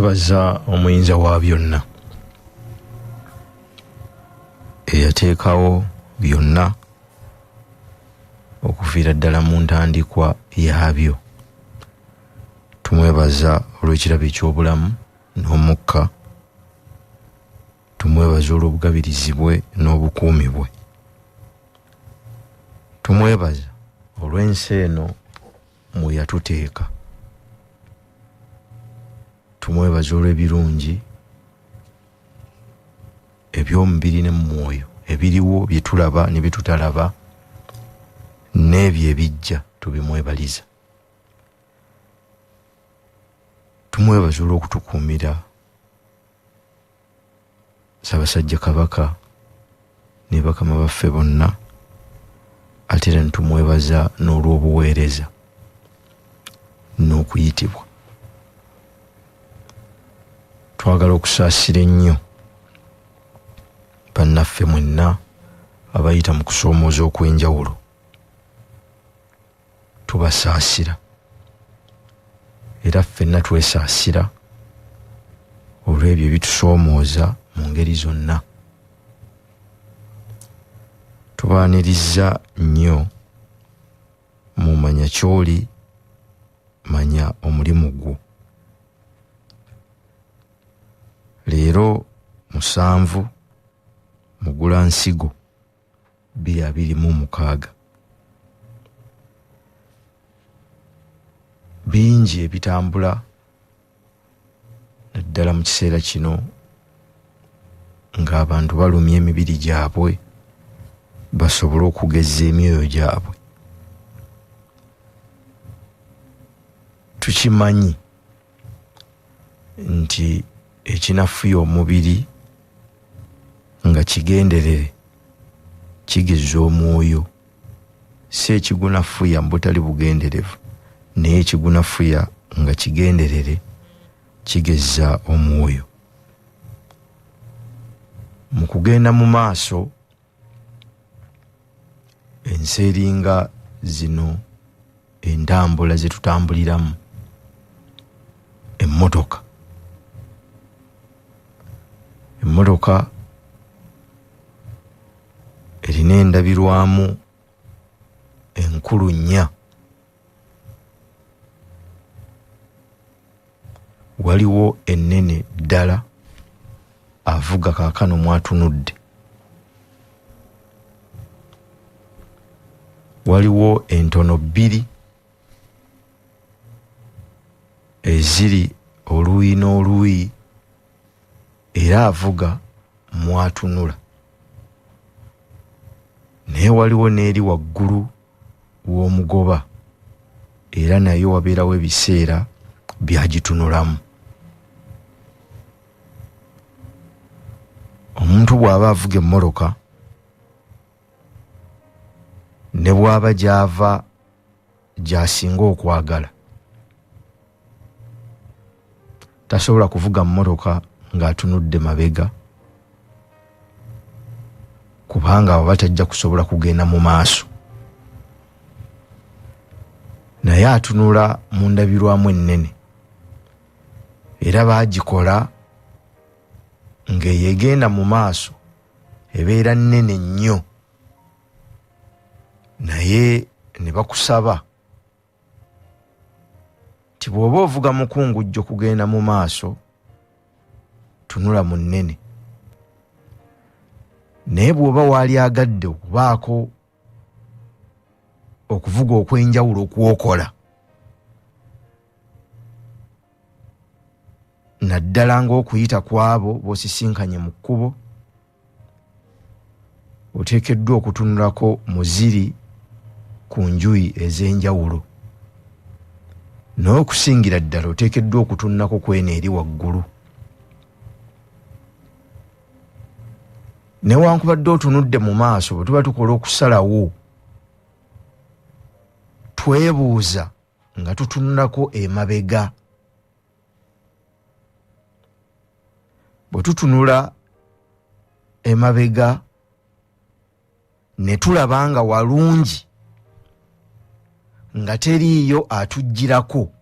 baza omuyinza wa byonna eyateekawo byonna okufiira ddala mu ntandikwa yaabyo. Tumwebaza olw'ekirabo eky'obulamu n'omukka. Tumwebaza olw'obugabirizi bwe n'obukuumi bwe. Tumwebaza olw'ensi eno mwe yatuteeka. Tumwebaza olw'ebirungi eby'omubiri ne mu mwoyo ebiriwo bye tulaba ne bye tutalaba n'ebyo ebijja tubimwebaliza. Tumwebaza olw'okutukuumira Ssaabasajja Kabaka ne bakama baffe bonna, ate era tumwebaza n'olw'obuweereza n'okuyitibwa. Twagala okusaasira ennyo bannaffe mwenna abayita mu kusoomooza okw'enjawulo. Tubasaasira era ffenna twesaasira olw'ebyo ebitusoomooza mu ngeri zonna. Tubaaniriza nnyo mu manya ky'oli, manya omulimu gwo. Leero 7 Mugulansigo 2026. Bingi ebitambula naddala mu kiseera kino ng'abantu balumya emibiri gyabwe basobole okugeza emyoyo gyabwe. Tukimanyi nti ekinafuya omubiri nga kigenderere kigeza omwoyo, si ekigunafuya mbutali bugenderevu, naye ekigunafuya nga kigenderere kigeza omwoyo. Mu kugenda mu maaso ensi eringa zino entambula ze tutambuliramu, emmotoka erina endabirwamu enkulu nnya. Waliwo ennene ddala avuga kaakano mwatunudde. Waliwo entono 2 eziri oluuyi n'oluuyi era avuga mwatunula. Naye waliwo n'eri waggulu w'omugoba era naye wabeerawo ebiseera byagitunulamu. Omuntu bw'aba avuga emmoloka ne bw'aba gy'ava gy'asinga okwagala, tasobola kuvuga mmotoka ng'atunudde mabega, kubanga aba batajja kusobola kugenda mu maaso. Naye atunula mu ndabirwamu ennene era baagikola ng'eyegenda mu maaso ebeera nnene nnyo, naye ne bakusaba nti bw'oba ovuga mukungujjo kugenda mu maaso tunula mu nnene, naye bw'oba waali agadde okubaako okuvuga okw'enjawulo okwokola, naddala ng'okuyita kw'abo b'osisinkanye mu kkubo, oteekeddwa okutunulako muziri ku njuyi ez'enjawulo, naye okusingira ddala oteekeddwa okutunulako kweno eri waggulu. Newankubadde otunudde mu maaso, bwe tuba tukola okusalawo twebuuza nga tutunulako emabega. Bwe tutunula emabega ne tulaba nga walungi nga teriiyo atujjirako,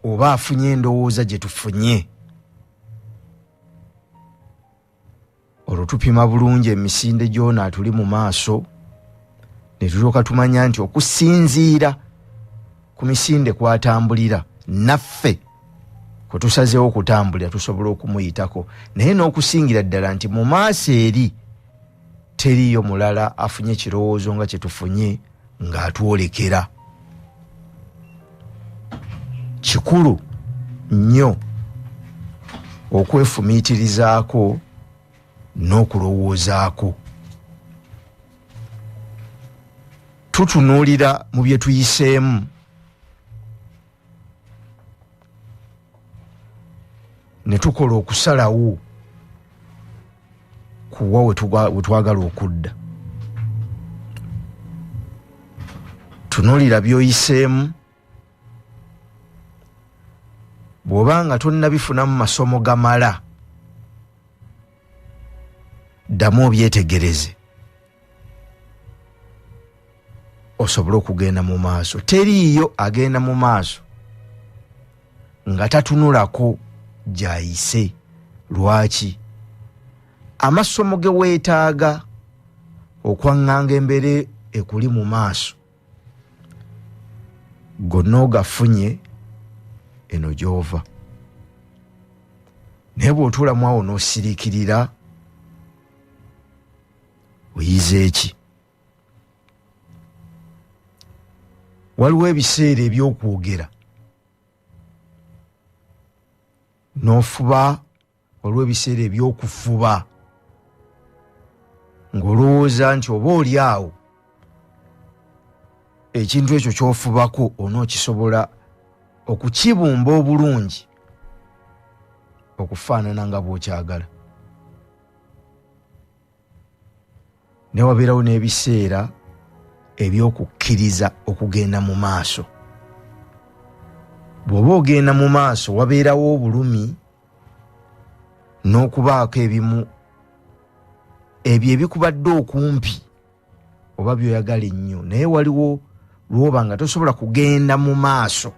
oba afunye endowooza gye tufunye. Olwo tupima bulungi emisinde gyona atuli mu maaso ne tulyoka tumanya nti okusinziira ku misinde kwatambulira naffe kwe tusazeewo okutambulira tusobola okumuyitako, naye n'okusingira ddala nti mu maaso eri teriyo mulala afunye kirowoozo nga kye tufunye ng'atwolekera. Kikulu nnyo okwefumiitirizaako n'okulowoozaako. Tutunuulira mu bye tuyiseemu ne tukola okusalawo kuwa we twagala okudda. Tunuulira by'oyiseemu, bw'oba nga tonnabifunamu masomo gamala, ddamu obyetegereze osobole okugenda mu maaso. Teriiyo agenda mu maaso nga tatunulako gy'ayise. Lwaki? Amasomo ge weetaaga okwaŋŋanga embeera ekuli mu maaso gonna ogafunye eno gy'ova. Naye bw'otuulamu awo n'osiriikirira, oyize eki? Waliwo ebiseera eby'okwogera n'ofuba, waliwo ebiseera eby'okufuba ng'olowooza nti oba oli awo ekintu ekyo ky'ofubako onookisobola okukibumba obulungi okufaanana nga bw'okyagala. Ne wabeerawo n'ebiseera eby'okukkiriza okugenda mu maaso. Bw'oba ogenda mu maaso wabeerawo obulumi n'okubaako ebimu ebyo ebikubadde okumpi oba by'oyagala ennyo, naye waliwo lw'oba nga tosobola kugenda mu maaso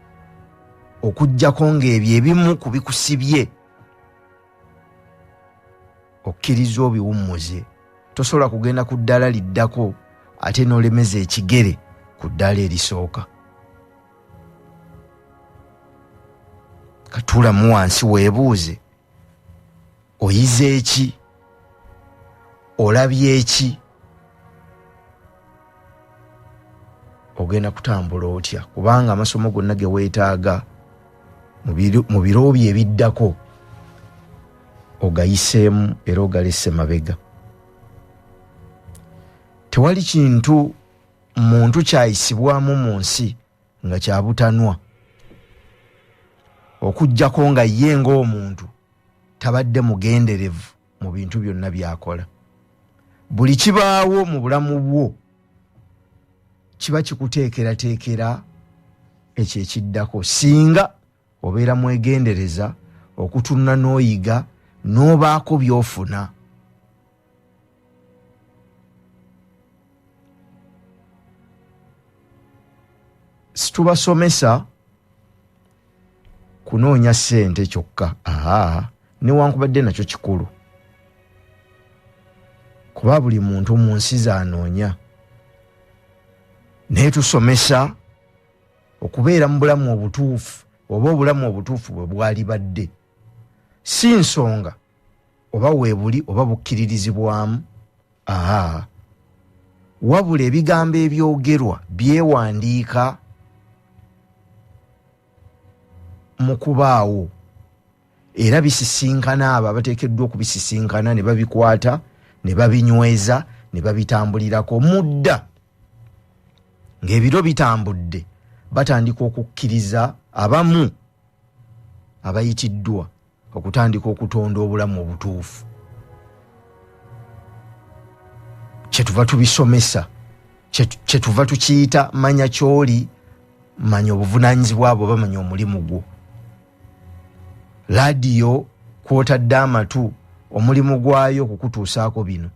okuggyako ng'ebyo ebimu ku bikusibye okkiriza obiwummuze. Tosobola kugenda ku ddaala liddako ate n'olemeza ekigere ku ddaala erisooka. Katuulamu wansi weebuuze, oyize eki? Olabye eki? Ogenda kutambula otya? Kubanga amasomo gonna ge weetaaga mu biro bye ebiddako ogayiseemu era ogalese mabega. Tewali kintu muntu kyayisibwamu mu nsi nga kyabutanwa okuggyako nga ye ng'omuntu tabadde mugenderevu mu bintu byonna by'akola. Buli kibaawo mu bulamu bwo kiba kikuteekerateekera ekyo ekiddako, singa obeera mwegendereza okutunula n'oyiga n'obaako by'ofuna. Situbasomesa kunoonya ssente kyokka, newankubadde nakyo kikulu, kuba buli muntu mu nsi z'anoonya, naye tusomesa okubeera mu bulamu obutuufu oba obulamu obutuufu bwe bwalibadde, si nsonga oba weebuli oba bukkiririzibwamu, wabula ebigambo ebyogerwa byewandiika mu kubaawo era bisisinkana abo abateekeddwa okubisisinkana ne babikwata ne babinyweza ne babitambulirako. Mudda ng'ebiro bitambudde batandika okukkiriza abamu abayitiddwa okutandika okutonda obulamu obutuufu. Kyetuva tubisomesa, kyetuva tukiyita manya kyoli, manya obuvunaanyizibwa bwo, bamanya omulimu gwo. Laadiyo kwotadde amatu, omulimu gwayo kukutuusaako bino.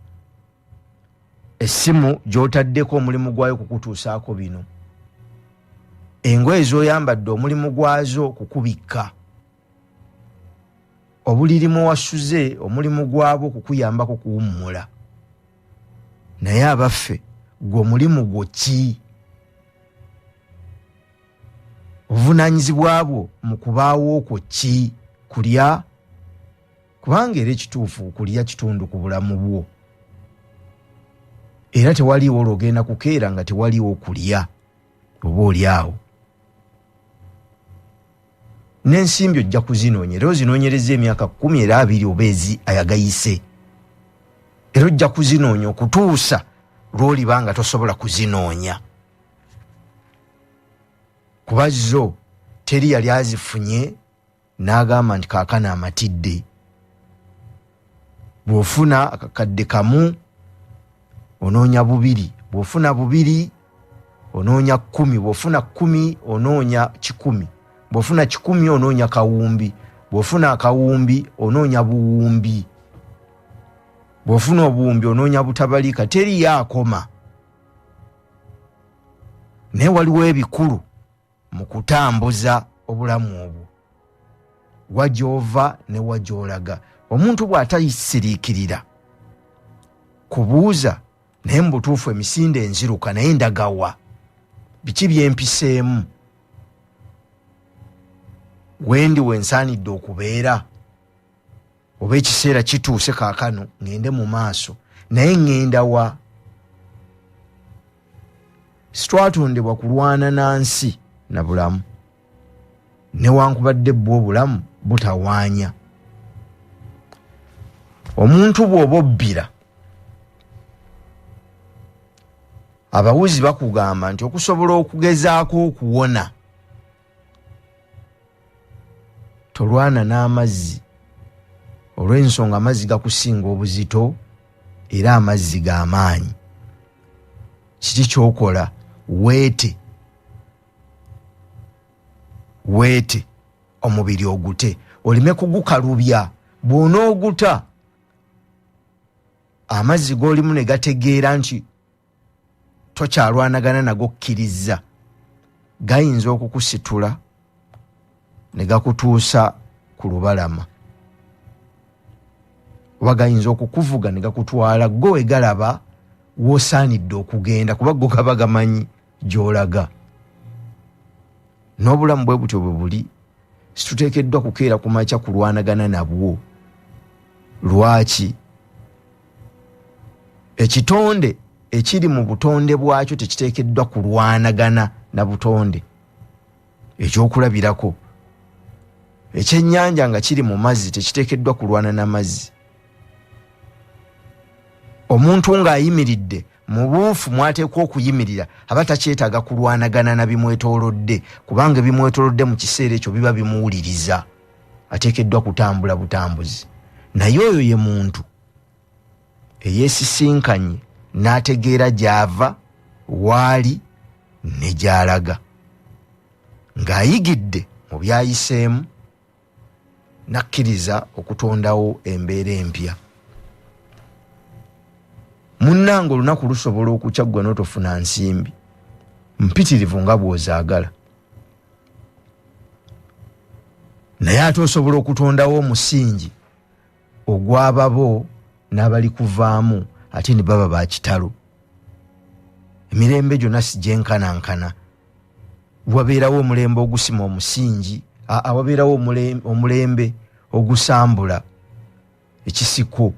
Essimu gy'otaddeko, omulimu gwayo kukutuusaako bino. engoye z'oyambadde omulimu gwazo kukubikka, obuliri mwe wasuze omulimu gwabo kukuyambako kuwummula. Naye abaffe gwe omulimu gwo ki? Obuvunaanyizibwa bwo mu kubaawo okwo ki? Kulya? Kubanga era ekituufu kulya kitundu ku bulamu bwo, era tewaliwo olwogenda kukeera nga tewaliwo okulya oba oli awo. N'ensimbi ojja kuzinoonya, era ozinoonyereza emyaka 10 era 2 oba ayagayise, era ojja kuzinoonya okutuusa lw'oliba nga tosobola kuzinoonya, kuba zo teri yali azifunye n'agamba nti kaakano amatidde. Bw'ofuna akakadde kamu onoonya 2, bw'ofuna 2 onoonya 10, bw'ofuna 10 onoonya 100, bw'ofuna 100 onoonya kawumbi, bw'ofuna akawumbi onoonya buwumbi, bw'ofuna obuwumbi onoonya butabalika. Teri yaakoma. Naye waliwo ebikulu mu kutambuza obulamu obwo, wajova ne wajolaga. Omuntu bw'atayisiriikirira kubuuza naye mu butuufu emisinde enziruka naye ndagawa, biki byempiseemu, wendi wensaanidde okubeera, oba ekiseera kituuse kaakano ngende mu maaso, naye ngenda wa? Sitwatondebwa kulwana na nsi na bulamu, newankubadde bwo obulamu butawaanya. Omuntu bw'oba obbira, abawuzi bakugamba nti okusobola okugezaako okuwona tolwana n'amazzi, olw'ensonga amazzi gakusinga obuzito era amazzi g'amaanyi. Kiki kyokola? Weete omubiri ogute, olime kugukalubya. Bw'onooguta amazzi g'olimu ne gategeera nti tokyalwanagana nago kkiriza, gayinza okukusitula ne gakutuusa ku lubalama, oba gayinza okukuvuga ne gakutwala go we galaba w'osaanidde okugenda, kuba go gaba gamanyi gy'olaga. N'obulamu bwe butyo bwe buli, situteekeddwa kukeera ku makya kulwanagana nabwo. Lwaki? Ekitonde ekiri mu butonde bwakyo tekiteekeddwa kulwanagana na butonde. Ekyokulabirako, ekyennyanja nga kiri mu mazzi tekiteekeddwa kulwana na mazzi. Omuntu ng'ayimiridde mu buufu mwateekwa okuyimirira aba takyetaaga kulwanagana na bimwetoolodde, kubanga bimwetoolodde mu kiseera ekyo biba bimuwuliriza. Ateekeddwa kutambula butambuzi. Naye oyo ye muntu eyeesisinkanye n'ategeera gy'ava, waali ne gy'alaga, ng'ayigidde mu byayiseemu, n'akkiriza okutondawo embeera empya. Munnange olunaku lusobola okukya ggwe n'otofuna nsimbi mpitirivu nga bw'ozaagala, naye ate osobola okutondawo omusingi ogw'ababo n'abali kuvaamu ate ne baba ba kitalo. Emirembe gyonna si gyenkanankana. Wabeerawo omulembe ogusima omusingi, wabeerawo omulembe ogusambula ekisiko,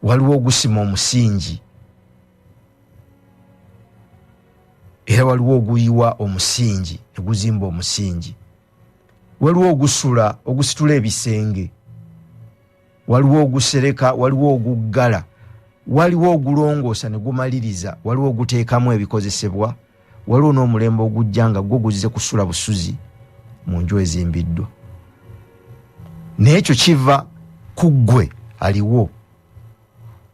waliwo ogusima omusingi, era waliwo oguyiwa omusingi ne guzimba omusingi, waliwo ogusitula ebisenge, waliwo ogusereka, waliwo oguggala, waliwo ogulongoosa ne gumaliriza, waliwo oguteekamu ebikozesebwa, waliwo n'omulembe ogujja nga gwo guzze kusula busuzi mu nju ezimbiddwa. Naye ekyo kiva ku ggwe aliwo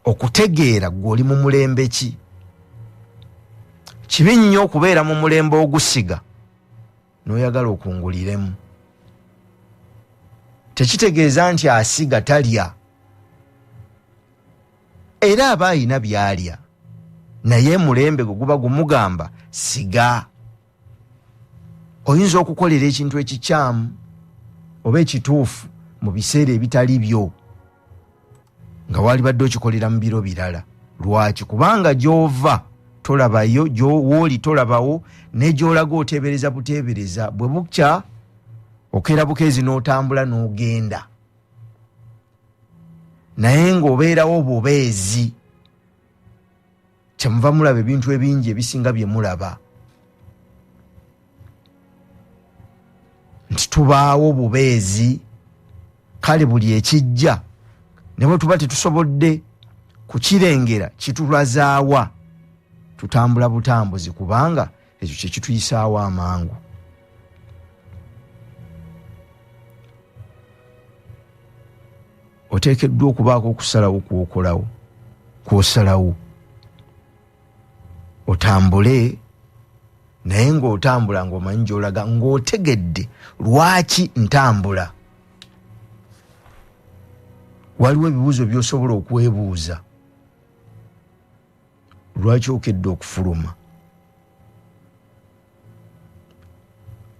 okutegeera ggwe oli mu mulembe ki. Kibi nnyo okubeera mu mulembe ogusiga n'oyagala okunguliremu. Tekitegeeza nti asiga talya, era aba alina by'alya. naye mulembe guba gumugamba siga. Oyinza okukolera ekintu ekikyamu oba ekituufu mu biseera ebitali byo nga wali badde okikolera mu biro birala. Lwaki? Kubanga gy'ova tolabayo, gy'owooli tolabawo, ne gy'olaga oteebereza buteebereza. Bwe bukya okeera bukeezi n'otambula n'ogenda, naye ng'obeerawo bubeezi. Kyemuva mulaba ebintu ebingi ebisinga bye mulaba nti tubaawo bubeezi. Kale buli ekijja ne bwe tuba tetusobodde kukirengera kitulazaawa, tutambula butambuzi kubanga ekyo kye kituyisaawo amangu. Oteekeddwa okubaako okusalawo kw'okolawo, kw'osalawo otambule, naye ng'otambula ng'omanyi gy'olaga, ng'otegedde lwaki ntambula. Waliwo ebibuuzo by'osobola okwebuuza. Lwaki okedde okufuluma?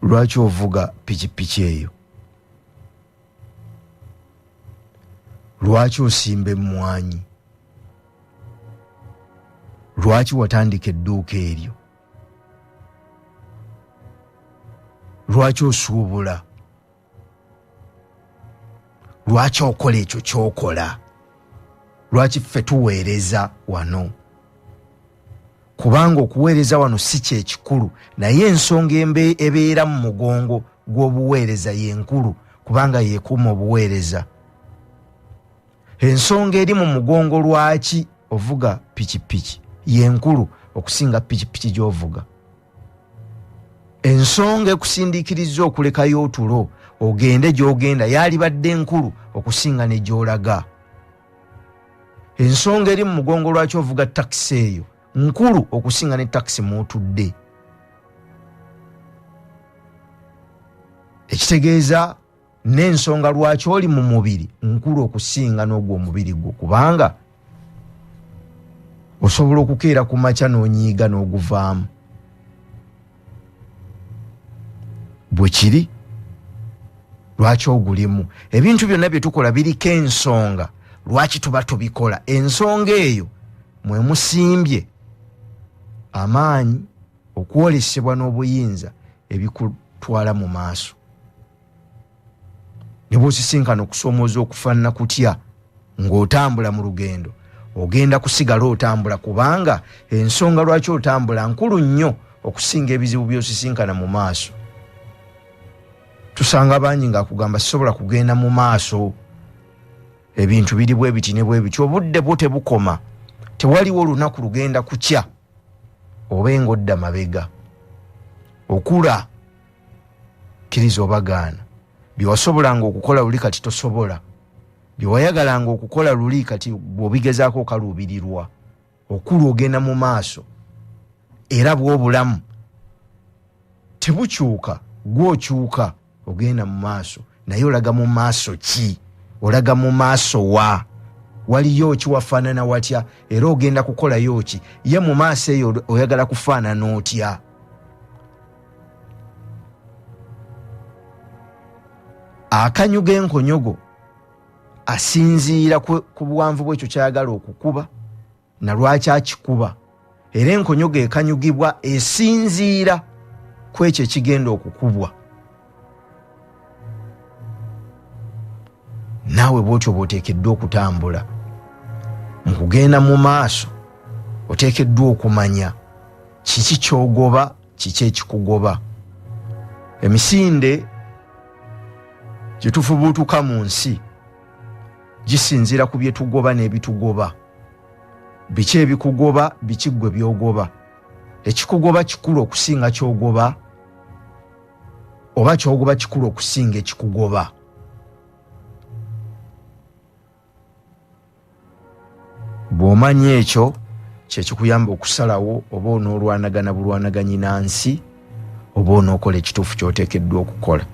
Lwaki ovuga pikipiki eyo? Lwaki osimba emmwanyi? Lwaki watandika edduuka eryo? Lwaki osuubula? Lwaki okola ekyo ky'okola? Lwaki ffe tuweereza wano? Kubanga okuweereza wano si kyekikulu, naye ensonga ebeera mu mugongo gw'obuweereza yenkulu, kubanga yeekuuma obuweereza. Ensonga eri mu mugongo lwaki ovuga pikipiki yenkulu okusinga pikipiki gy'ovuga. Ensonga ekusindiikiriza okulekayo otulo ogende gy'ogenda yalibadde nkulu okusinga ne gy'olaga. Ensonga eri mu mugongo lwaki ovuga takisi eyo nkulu okusinga ne takisi mw'otudde. Ekitegeeza n'ensonga lwaki oli mu mubiri nkulu okusinga n'ogwo omubiri gwo, kubanga osobola okukeera ku makya n'onyiiga n'oguvaamu. Bwe kiri lwaki ogulimu. Ebintu byonna bye tukola biriko ensonga lwaki tuba tubikola. Ensonga eyo mwe musimbye amaanyi, okwolesebwa n'obuyinza ebikutwala mu maaso. Ne bw'osisinkana okusoomooza okufaanana kutya ng'otambula mu lugendo, ogenda kusigala otambula kubanga ensonga lwaki otambula nkulu nnyo okusinga ebizibu by'osisinkana mu maaso. Tusanga bangi ng'akugamba sisobola kugenda mu maaso, ebintu biri bwe biti ne bwe biti, obudde bwo tebukoma, tewaliwo olunaku lugenda kukya obe ng'odda mabega. Okula kkiriza obagaana. Bye wasobolanga okukola luli kati tosobola, bye wayagalanga okukola luli kati bw'obigezaako okaluubirirwa. Okula ogenda mu maaso, era bw'obulamu tebukyuka, gw'okyuka ogenda mu maaso. Naye olaga mu maaso ki? Olaga mu maaso wa? Waliyo ki wafaanana watya? Era ogenda kukolayo ki? Ye mu maaso eyo oyagala kufaanana otya? Akanyuga enkonyogo asinziira ku buwanvu bw'ekyo kyayagala okukuba na lwaki akikuba. Era enkonyogo ekanyugibwa esinziira ku ekyo ekigenda okukubwa. Naawe bw'otyo bw'oteekeddwa okutambula. Mu kugenda mu maaso oteekeddwa okumanya kiki ky'ogoba, kiki ekikugoba. Emisinde gye tufubuutuka mu nsi gisinziira ku bye tugoba n'ebitugoba. Biki ebikugoba, biki ggwe by'ogoba. Ekikugoba kikulu okusinga ky'ogoba, oba ky'ogoba kikulu okusinga ekikugoba. Bw'omanya ekyo kye kikuyamba okusalawo oba onoolwanagana bulwanaganyi nansi oba onookola ekituufu ky'oteekeddwa okukola.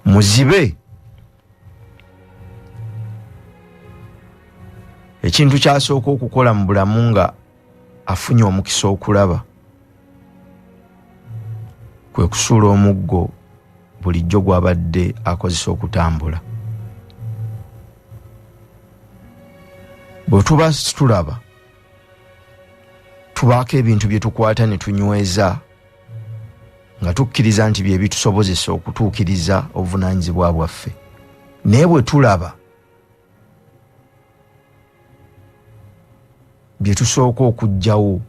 Muzibe ekintu kyasooka okukola mu bulamu nga afunye omukisa okulaba kwe kusuula omuggo bulijjo gwabadde akozesa okutambula. Bwe tuba tulaba tubaako ebintu bye tukwata ne tunyweza nga tukkiriza nti bye bitusobozesa okutuukiriza obuvunaanyizibwa bwaffe, naye bwe tulaba bye tusooka okuggyawo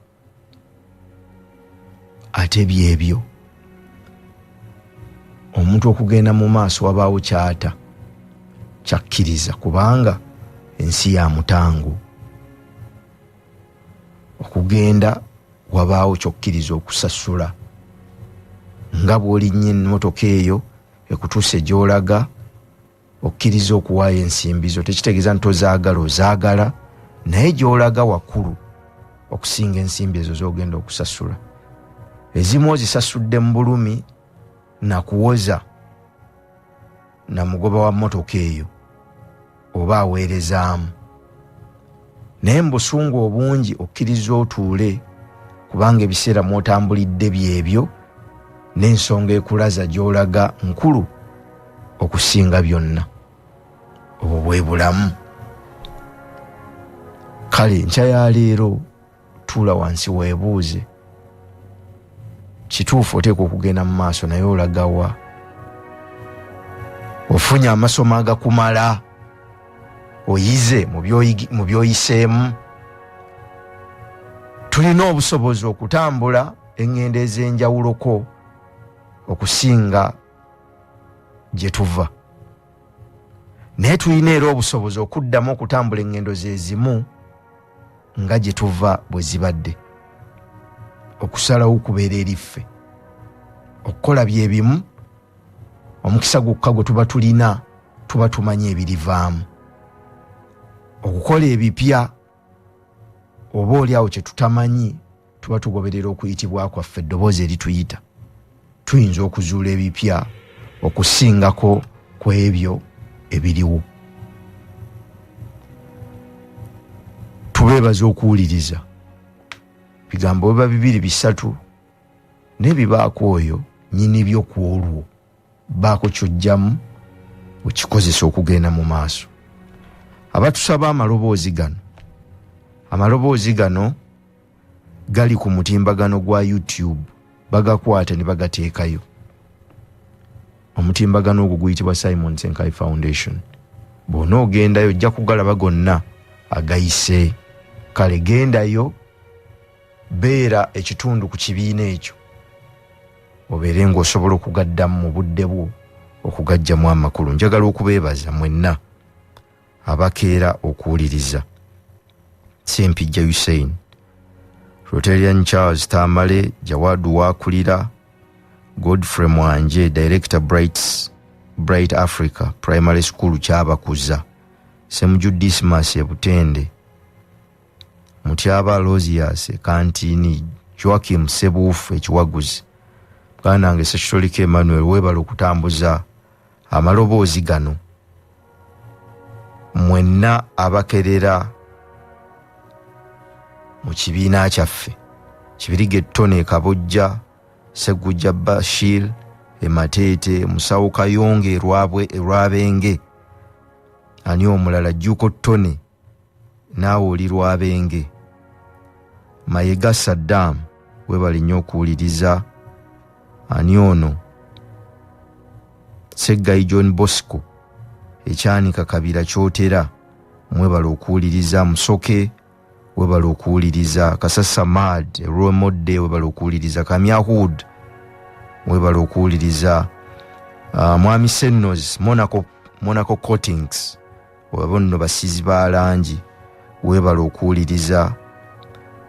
ate byebyo omuntu okugenda mu maaso wabaawo kyata kyakkiriza, kubanga ensi ya mutango. Okugenda wabaawo kyokkiriza okusasula, nga bw'olinnye emmotoka eyo ekutuuse gy'olaga okkiriza okuwaayo ensimbi zo. Tekitegeeza nti ozaagala, ozaagala, naye gy'olaga wakkulu okusinga ensimbi ezo z'ogenda okusasula. Ezimu ozisasudde mu bulumi nakuwoza na mugoba wa mmotoka eyo oba aweerezaamu, naye mu busungu obungi okkiriza otuule, kubanga ebiseera mw'otambulidde byebyo n'ensonga ekulaza gy'olaga nkulu okusinga byonna. Obwo bwe bulamu. Kale nkya ya leero tuula wansi weebuuze, kituufu oteekwa okugenda mu maaso, naye olagawa? Ofunye amasomo agakumala, oyize mu by'oyiseemu? Tulina obusobozi okutambula eŋŋendo ez'enjawuloko okusinga gye tuva, naye tulina era obusobozi okuddamu okutambula eŋŋendo ze zimu nga gye tuva bwe zibadde. Okusalawo kubeera eriffe, okukola bye bimu, omukisa gwokka gwe tuba tulina tuba tumanye ebirivaamu. Okukola ebipya oba oli awo kye tutamanyi tuba tugoberera okuyitibwa kwaffe eddoboozi erituyita. Tuyinza okuzuula ebipya okusingako ku ebyo ebiriwo. Tubeebaza okuwuliriza. Bigambo biba 2-3 n'ebibaako oyo nnyini byo ku olwo baako ky'ojjamu okikozesa okugenda mu maaso. Abatusaba amaloboozi gano gali ku mutimbagano gwa YouTube, bagakwata ne bagateekayo. Omutimbagano ogwo guyitibwa Simon Senkai Foundation. Bw'ona ogendayo ojja kugalaba gonna agayise. Kale gendayo, beera ekitundu ku kibiina ekyo, obeere ng'osobola okugaddamu mu budde bwo okugajjamu amakulu. Njagala okubeebaza mwenna abakeera okuwuliriza. Sempijja Hussein, Rotarian Charles Tamale, Jawadu Wakulira, Godfrey Mwanje, Director Bright Africa Primary School Kyabakuza, Semju Dismas Ebutende, Mutyaba Lozias Kantini, Joakim Sebufu Ekiwaguzi, Bwanange Sesholike Emmanuel, webala okutambuza amaloboozi gano. Mwenna abakerera mu kibiina kyaffe, Kibirige Tone Kabojja, Segujja Bashir Emateete, Musawo Kayonge Lwabenge, ani omulala Juko Tone naawe oli Lwabenge, Mayega Saddam, webale nnyo okuwuliriza. Ani ono Seggayi John Bosco, Ekyanika Kabira Kyotera, mwebale okuwuliriza. Musoke, webale okuwuliriza. Kasasa Mad Romode, webale okuwuliriza. Kamyahud, webale okuwuliriza. Mwami Senos Monaco Coatings, wabonno basizi ba langi, webale okuwuliriza.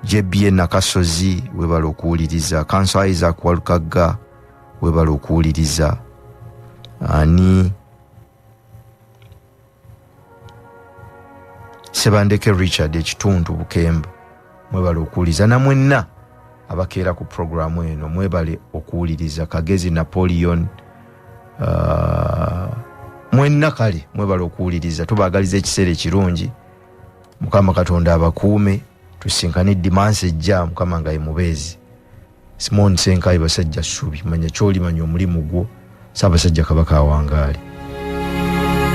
JBN Nakasozi, webale okuwuliriza. Kanso Isaac Walukaga, webale okuwuliriza. Ani Sebandeke Richard Ekitundu Bukemba, mwebale okuwuliriza. Na mwenna abakeera ku programu eno, mwebale okuwuliriza. Kagezi Napoleon, mwenna kale mwebale okuwuliriza. Tubaagaliza ekiseera ekirungi Mukama Katonda abakuume tusinkane dimansi ejja Mukama nga emubeezi. Simon Senkai basajja ssubi manya kyoli manya omulimu gwo Ssaabasajja Kabaka awangaale.